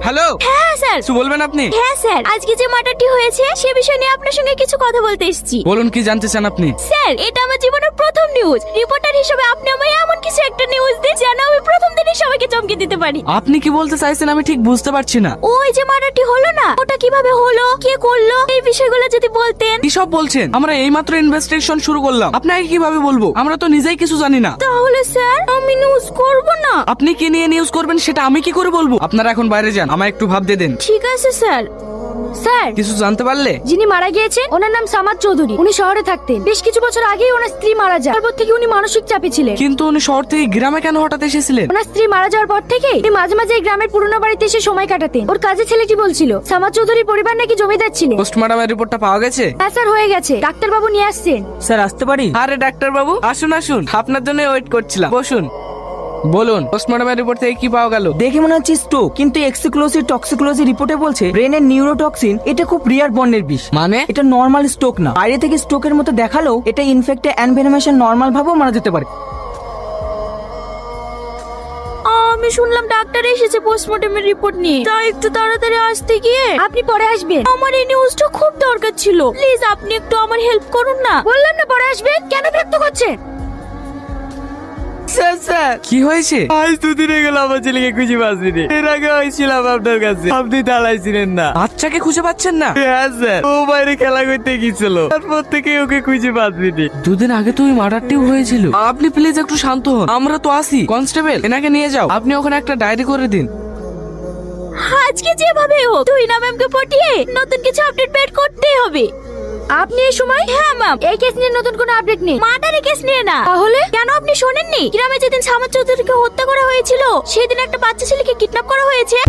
Hello. হ্যাঁ sir. কিছু বলবেন আপনি? হ্যাঁ স্যার, আজকে যে মার্ডারটি হয়েছে সে বিষয় নিয়ে আপনার সঙ্গে কিছু কথা বলতে এসেছি। বলুন, কি জানতে চান আপনি? স্যার, এটা আমার জীবনের প্রথম নিউজ। রিপোর্টার হিসেবে আপনি আমায় এমন কিছু একটা নিউজ দিন যেন আমি প্রথম দিনই সবাইকে চমকে দিতে পারি। আপনি কি বলতে চাইছেন আমি ঠিক বুঝতে পারছি না। ওই যে মার্ডারটি হলো না, ওটা কিভাবে হলো, কে করলো, এই বিষয়গুলো যদি বলতেন। কি সব বলছেন? আমরা এইমাত্র ইনভেস্টিগেশন শুরু করলাম, আপনাকে কিভাবে বলবো? আমরা তো নিজেই কিছু জানি না। তাহলে স্যার আমি নিউজ করব না। আপনি কি নিয়ে নিউজ করবেন সেটা আমি কি করে বলবো? আপনারা এখন বাইরে যান, আমায় একটু ভাবতে দেন। ঠিক আছে স্যার। স্যার, কিছু জানতে পারলে? যিনি মারা গিয়েছে ওনার নাম সামাদ চৌধুরী। উনি শহরে থাকতেন। বেশ কিছু বছর আগেই ওনার স্ত্রী মারা যায়। তারপর থেকে উনি মানসিক চাপে ছিলেন। কিন্তু উনি শহর থেকে গ্রামে কেন হঠাৎ এসেছিলেন? ওনার স্ত্রী মারা যাওয়ার পর থেকে উনি মাঝে মাঝে এই গ্রামের পুরনো বাড়িতে এসে সময় কাটাতেন। ওর কাজে ছেলেটি বলছিল সামাদ চৌধুরীর পরিবার নাকি জমিদার ছিলেন। পোস্টমর্টমের রিপোর্টটা পাওয়া গেছে? হ্যাঁ স্যার, হয়ে গেছে। ডাক্তার বাবু নিয়ে আসছেন। স্যার আসতে পারি? আরে ডাক্তার বাবু, আসুন আসুন, আপনার জন্য ওয়েট করছিলাম, বসুন। বলুন, পোস্টমর্টমের রিপোর্ট থেকে কি পাওয়া গেল? দেখে মনে হচ্ছে স্ট্রোক, কিন্তু এক্সিক্লোসিভ টক্সিকোলজি রিপোর্টে বলছে ব্রেনের নিউরোটক্সিন। এটা খুব রিয়ার বর্ণের বিষ। মানে? এটা নর্মাল স্ট্রোক না। বাইরে থেকে স্ট্রোকের মতো দেখালেও এটা ইনফেক্টে এনভেনমেশন নর্মাল ভাবেও মারা যেতে পারে। আমি শুনলাম ডাক্তার এসেছে পোস্টমর্টমের রিপোর্ট নিয়ে, তাই একটু তাড়াতাড়ি আসতে গিয়ে আপনি পরে আসবেন। আমার এই নিউজটা খুব দরকার ছিল। প্লিজ আপনি একটু আমার হেল্প করুন না। বললাম না পরে আসবেন, কেন বিরক্ত করছেন? স্যার স্যার, কি হয়েছে? আজ দুদিন হয়ে গেল আমার ছেলেকে খুঁজে পাচ্ছিনি। এর আগে হয়েছিলাম আপনার কাছে, আপনি দাঁড়াইছিলেন না। বাচ্চাকে খুঁজে পাচ্ছেন না? হ্যাঁ স্যার, ও বাইরে খেলা করতে গিয়েছিল, তারপর থেকে ওকে খুঁজে পাচ্ছিনি। দুদিন আগে তো ওই মার্ডারটিও হয়েছিল। আপনি প্লিজ একটু শান্ত হন, আমরা তো আসি। কনস্টেবল, এনাকে নিয়ে যাও, আপনি ওখানে একটা ডায়েরি করে দিন। আজকে যেভাবে হোক তুই না ম্যামকে পটিয়ে নতুন কিছু আপডেট বের করতেই হবে। আপনি এই সময়? হ্যাঁ ম্যাম, এই কেস নিয়ে নতুন কোনো আপডেট নেই। মার্ডারের কেস নিয়ে না। তাহলে কেন আপনি শোনেননি গ্রামে যেদিন সামাদ চৌধুরীকে হত্যা করা হয়েছিল সেদিন একটা বাচ্চা ছেলেকে কিডন্যাপ করা হয়েছে?